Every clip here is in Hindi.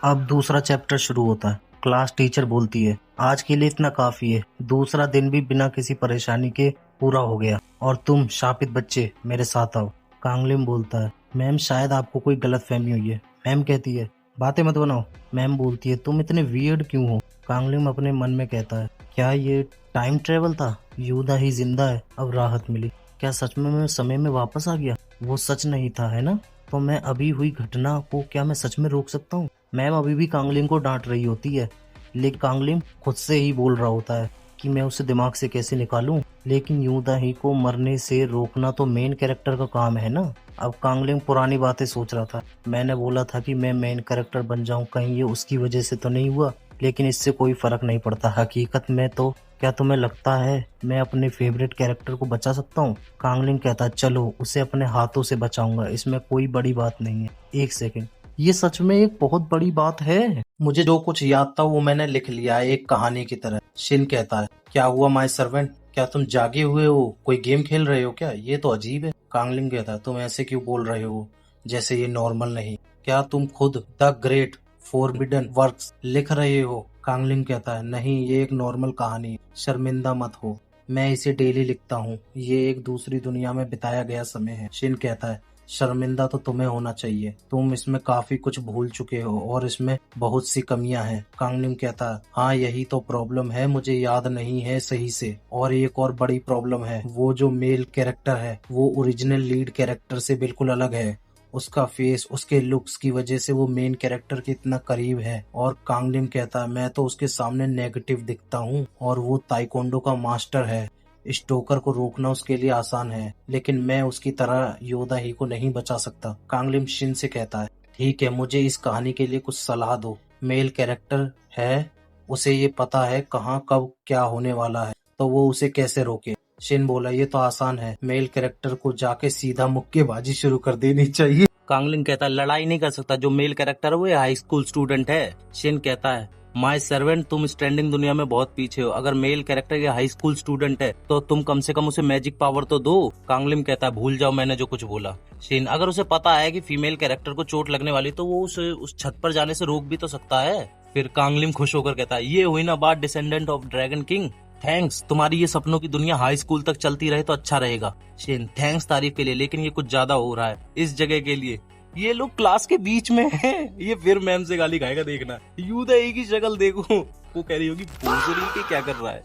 अब दूसरा चैप्टर शुरू होता है। क्लास टीचर बोलती है, आज के लिए इतना काफी है। दूसरा दिन भी बिना किसी परेशानी के पूरा हो गया और तुम शापित बच्चे मेरे साथ आओ। कांगलिम बोलता है, मैम शायद आपको कोई गलत फहमी हुई है। मैम कहती है, बातें मत बनाओ। मैम बोलती है, तुम इतने वियर्ड क्यों हो? कांगलिम अपने मन में कहता है, क्या ये टाइम ट्रेवल था? यूदा ही जिंदा है, अब राहत मिली। क्या सच में मैं समय में वापस आ गया? वो सच नहीं था, है ना? तो मैं अभी हुई घटना को क्या मैं सच में रोक सकता हूँ? मैम अभी भी कांगलिम को डांट रही होती है, लेकिन कांगलिम खुद से ही बोल रहा होता है कि मैं उसे दिमाग से कैसे निकालूं। लेकिन यूदा ही को मरने से रोकना तो मेन कैरेक्टर का काम है ना। अब कांगलिम पुरानी बातें सोच रहा था। मैंने बोला था कि मैं मेन कैरेक्टर बन जाऊं, कहीं ये उसकी वजह से तो नहीं हुआ? लेकिन इससे कोई फर्क नहीं पड़ता हकीकत में। तो क्या तुम्हें लगता है मैं अपने फेवरेट कैरेक्टर को बचा सकता हूँ? कांगलिम कहता है, चलो उसे अपने हाथों से बचाऊंगा, इसमें कोई बड़ी बात नहीं है। एक सेकंड, ये सच में एक बहुत बड़ी बात है। मुझे जो कुछ याद था वो मैंने लिख लिया है, एक कहानी की तरह। शिन कहता है, क्या हुआ माय सर्वेंट? क्या तुम जागे हुए हो? कोई गेम खेल रहे हो क्या? ये तो अजीब है। कांगलिंग कहता है, तुम ऐसे क्यों बोल रहे हो जैसे ये नॉर्मल नहीं? क्या तुम खुद द ग्रेट फोरबिडन वर्क्स लिख रहे हो? कांगलिंग कहता है, नहीं, ये एक नॉर्मल कहानी है, शर्मिंदा मत हो। मैं इसे डेली लिखता हूँ, ये एक दूसरी दुनिया में बिताया गया समय है। शिन कहता है, शर्मिंदा तो तुम्हें होना चाहिए, तुम इसमें काफी कुछ भूल चुके हो और इसमें बहुत सी कमियां हैं। कांगलिम कहता है, हाँ यही तो प्रॉब्लम है, मुझे याद नहीं है सही से। और एक और बड़ी प्रॉब्लम है, वो जो मेल कैरेक्टर है वो ओरिजिनल लीड कैरेक्टर से बिल्कुल अलग है। उसका फेस, उसके लुक्स की वजह से वो मेन कैरेक्टर के इतना करीब है। और कांगलिम कहता है, मैं तो उसके सामने नेगेटिव दिखता हूँ और वो ताइक्वांडो का मास्टर है। स्टोकर को रोकना उसके लिए आसान है, लेकिन मैं उसकी तरह योदा ही को नहीं बचा सकता। कांगलिम शिन से कहता है, ठीक है, मुझे इस कहानी के लिए कुछ सलाह दो। मेल कैरेक्टर है, उसे ये पता है कहाँ कब क्या होने वाला है, तो वो उसे कैसे रोके? शिन बोला, ये तो आसान है, मेल कैरेक्टर को जाके सीधा मुक्केबाजी शुरू कर देनी चाहिए। कांगलिंग कहता है, लड़ाई नहीं कर सकता, जो मेल कैरेक्टर है वो हाई स्कूल स्टूडेंट है। शिन कहता है, माय सर्वेंट, तुम स्टैंडिंग दुनिया में बहुत पीछे हो। अगर मेल कैरेक्टर या हाई स्कूल स्टूडेंट है तो तुम कम से कम उसे मैजिक पावर तो दो। कांगलिम कहता है, भूल जाओ मैंने जो कुछ बोला। शिन, अगर उसे पता है कि फीमेल कैरेक्टर को चोट लगने वाली तो वो उसे उस छत पर जाने से रोक भी तो सकता है। फिर कांगलिम खुश होकर कहता है, ये हुई ना बात descendant of dragon king. Thanks, तुम्हारी ये सपनों की दुनिया हाई स्कूल तक चलती रहे तो अच्छा रहेगा। शिन, थैंक्स तारीफ के लिए, लेकिन ये कुछ ज्यादा हो रहा है इस जगह के लिए। ये लोग क्लास के बीच में हैं। ये फिर मैम से गाली खाएगा, देखना। यूदा की शक्ल देखो, वो कह रही होगी भूसरी के क्या कर रहा है।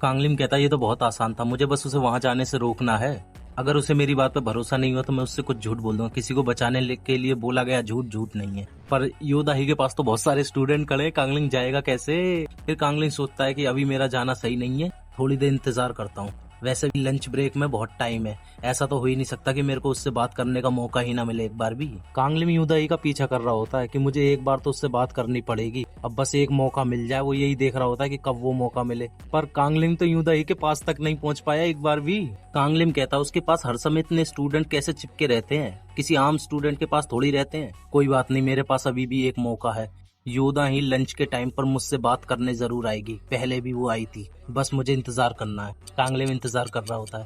कांगलिम कहता है, ये तो बहुत आसान था, मुझे बस उसे वहां जाने से रोकना है। अगर उसे मेरी बात पे भरोसा नहीं हुआ तो मैं उससे कुछ झूठ बोल दूंगा। किसी को बचाने के लिए बोला गया झूठ झूठ नहीं है। पर योदा ही के पास तो बहुत सारे स्टूडेंट खड़े हैं, कांगलिंग जाएगा कैसे? फिर कांगलिंग सोचता है कि अभी मेरा जाना सही नहीं है, थोड़ी देर इंतजार करता हूँ। वैसे भी लंच ब्रेक में बहुत टाइम है, ऐसा तो हो ही नहीं सकता कि मेरे को उससे बात करने का मौका ही ना मिले एक बार भी। कांगलिम यूदाई का पीछा कर रहा होता है कि मुझे एक बार तो उससे बात करनी पड़ेगी, अब बस एक मौका मिल जाए। वो यही देख रहा होता है कि कब वो मौका मिले। पर कांगलिम तो यूदाई के पास तक नहीं पहुंच पाया एक बार भी। कांगलिम कहता है, उसके पास हर समय इतने स्टूडेंट कैसे चिपके रहते हैं? किसी आम स्टूडेंट के पास थोड़ी रहते हैं। कोई बात नहीं, मेरे पास अभी भी एक मौका है। योदा ही लंच के टाइम पर मुझसे बात करने जरूर आएगी, पहले भी वो आई थी, बस मुझे इंतजार करना है। कांगलिम इंतजार कर रहा होता है,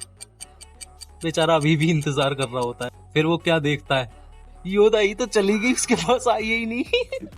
बेचारा अभी भी इंतजार कर रहा होता है। फिर वो क्या देखता है, योदा ही तो चली गई, उसके पास आई ही नहीं।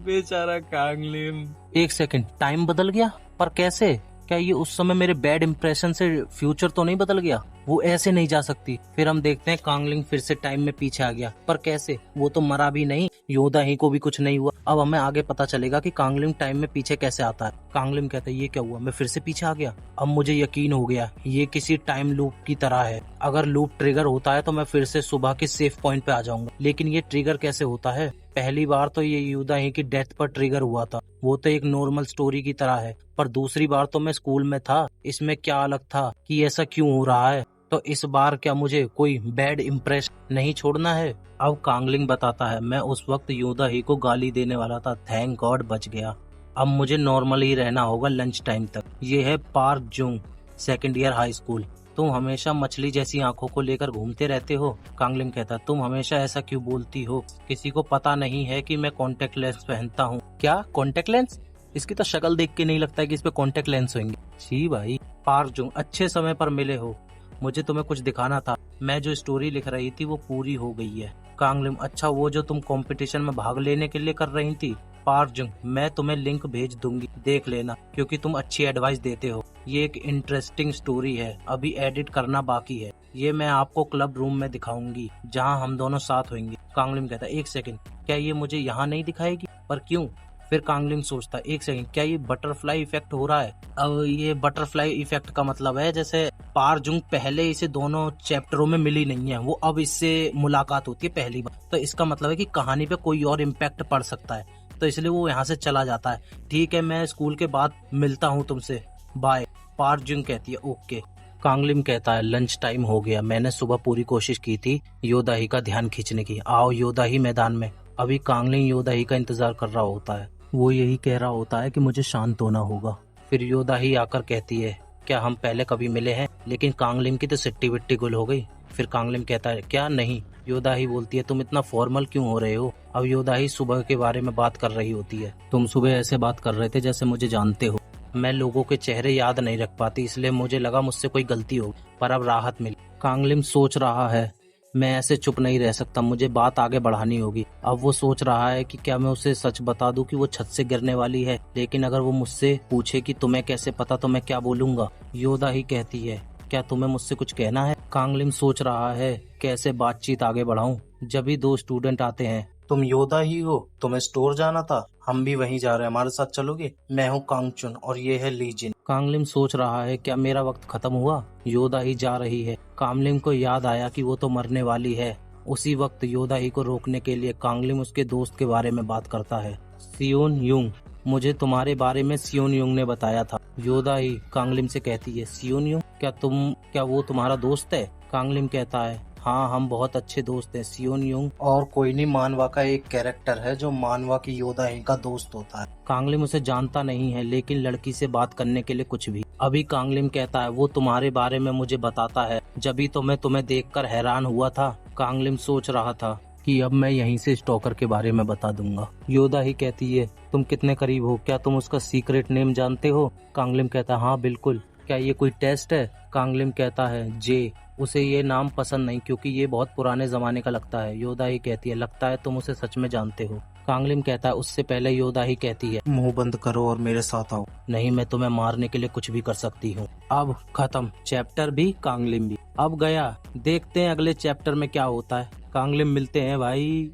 बेचारा कांगलिम। एक सेकंड, टाइम बदल गया? पर कैसे? क्या ये उस समय मेरे बैड इंप्रेशन से फ्यूचर तो नहीं बदल गया? वो ऐसे नहीं जा सकती। फिर हम देखते हैं कांगलिंग फिर से टाइम में पीछे आ गया, पर कैसे? वो तो मरा भी नहीं, योदा ही को भी कुछ नहीं हुआ। अब हमें आगे पता चलेगा कि कांगलिंग टाइम में पीछे कैसे आता है। कांगलिंग कहता है, ये क्या हुआ, मैं फिर से पीछे आ गया? अब मुझे यकीन हो गया, ये किसी टाइम लूप की तरह है। अगर लूप ट्रिगर होता है तो मैं फिर से सुबह के सेफ पॉइंट पे आ जाऊंगा। लेकिन ये ट्रिगर कैसे होता है? पहली बार तो ये योदा ही की डेथ पर ट्रिगर हुआ था, वो तो एक नॉर्मल स्टोरी की तरह है। पर दूसरी बार तो मैं स्कूल में था, इसमें क्या अलग था कि ऐसा क्यों हो रहा है? तो इस बार क्या मुझे कोई बैड इम्प्रेशन नहीं छोड़ना है? अब कांगलिंग बताता है, मैं उस वक्त योदा ही को गाली देने वाला था, थैंक गॉड बच गया। अब मुझे नॉर्मल ही रहना होगा लंच टाइम तक। ये है park Jung, second year high school. तुम हमेशा मछली जैसी आंखों को लेकर घूमते रहते हो। कांगलिंग कहता, तुम हमेशा ऐसा क्यों बोलती हो? किसी को पता नहीं है कि मैं कॉन्टेक्ट लेंस पहनता हूँ। क्या कॉन्टेक्ट लेंस? इसकी तो शक्ल देख के नहीं लगता है कि इस पे कॉन्टेक्ट लेंस होंगे। छी भाई। पार्क जुंग, अच्छे समय पर मिले हो, मुझे तुम्हें कुछ दिखाना था। मैं जो स्टोरी लिख रही थी वो पूरी हो गई है। कांगलिम, अच्छा वो जो तुम कंपटीशन में भाग लेने के लिए कर रही थी। पार्जुंग, मैं तुम्हें लिंक भेज दूंगी, देख लेना, क्योंकि तुम अच्छी एडवाइस देते हो। ये एक इंटरेस्टिंग स्टोरी है, अभी एडिट करना बाकी है। ये मैं आपको क्लब रूम में दिखाऊंगी, जहां हम दोनों साथ होंगे। कांगलिम कहता है, एक सेकंड, क्या ये मुझे यहाँ नहीं दिखाएगी? पर क्यों? फिर कांगलिम सोचता है, एक सेकंड, क्या ये बटरफ्लाई इफेक्ट हो रहा है? अब ये बटरफ्लाई इफेक्ट का मतलब है जैसे पार्जुंग पहले इसे दोनों चैप्टरों में मिली नहीं है, वो अब इससे मुलाकात होती है पहली बार, तो इसका मतलब है कि कहानी पे कोई और इम्पैक्ट पड़ सकता है, तो इसलिए वो यहाँ से चला जाता है। ठीक है, मैं स्कूल के बाद मिलता हूँ तुमसे, बाय। पार्जुंग कहती है, ओके। कांगलिम कहता है, लंच टाइम हो गया, मैंने सुबह पूरी कोशिश की थी योदाही का ध्यान खींचने की, आओ योदाही मैदान में। अभी कांगलिम योदाही का इंतजार कर रहा होता है, वो यही कह रहा होता है कि मुझे शांत होना होगा। फिर योदाही आकर कहती है, क्या हम पहले कभी मिले हैं? लेकिन कांगलिम की तो सिट्टी विट्टी गुल हो गई। फिर कांगलिम कहता है, क्या नहीं? योदाही बोलती है, तुम इतना फॉर्मल क्यों हो रहे हो? अब योदाही सुबह के बारे में बात कर रही होती है, तुम सुबह ऐसे बात कर रहे थे जैसे मुझे जानते हो। मैं लोगों के चेहरे याद नहीं रख पाती, इसलिए मुझे लगा मुझसे कोई गलती हो, पर अब राहत मिली। कांगलिम सोच रहा है, मैं ऐसे चुप नहीं रह सकता, मुझे बात आगे बढ़ानी होगी। अब वो सोच रहा है कि क्या मैं उसे सच बता दूं कि वो छत से गिरने वाली है, लेकिन अगर वो मुझसे पूछे कि तुम्हें कैसे पता, तो मैं क्या बोलूंगा? योदाही कहती है, क्या तुम्हें मुझसे कुछ कहना है? कांगलिम सोच रहा है कैसे बातचीत आगे बढ़ाऊं। जब भी दो स्टूडेंट आते हैं, तुम योदा ही हो, तुम्हें स्टोर जाना था, हम भी वहीं जा रहे हैं, हमारे साथ चलोगे? मैं हूँ कांगचुन और ये है लीजिन। कांगलिम सोच रहा है, क्या मेरा वक्त खत्म हुआ? योदा ही जा रही है। कांगलिम को याद आया कि वो तो मरने वाली है। उसी वक्त योदा ही को रोकने के लिए कांगलिम उसके दोस्त के बारे में बात करता है, सियोन युंग। मुझे तुम्हारे बारे में सियोन युंग ने बताया था। योदा ही कांगलिम से कहती है, सियोन युंग, क्या वो तुम्हारा दोस्त है? कांगलिम कहता है, हाँ, हम बहुत अच्छे दोस्त हैं। सियोन युंग और कोई नहीं, मानवा का एक कैरेक्टर है जो मानवा की योदाही का दोस्त होता है। कांगलिम उसे जानता नहीं है, लेकिन लड़की से बात करने के लिए कुछ भी। अभी कांगलिम कहता है, वो तुम्हारे बारे में मुझे बताता है, जब तो मैं तुम्हें देखकर हैरान हुआ था। कांगलिम सोच रहा था कि अब मैं यहीं से स्टॉकर के बारे में बता दूंगा। योदा ही कहती है, तुम कितने करीब हो, क्या तुम उसका सीक्रेट नेम जानते हो? कांगलिम कहता है, हाँ बिल्कुल, क्या ये कोई टेस्ट है? कांगलिम कहता है, जे। उसे ये नाम पसंद नहीं क्योंकि ये बहुत पुराने जमाने का लगता है। योदा ही कहती है, लगता है तुम उसे सच में जानते हो। कांगलिम कहता है, उससे पहले योदा ही कहती है, मुंह बंद करो और मेरे साथ आओ, नहीं मैं तुम्हें मारने के लिए कुछ भी कर सकती हूँ। अब खत्म, चैप्टर भी, कांगलिम भी अब गया। देखते हैं अगले चैप्टर में क्या होता है। कांगलिम मिलते हैं भाई।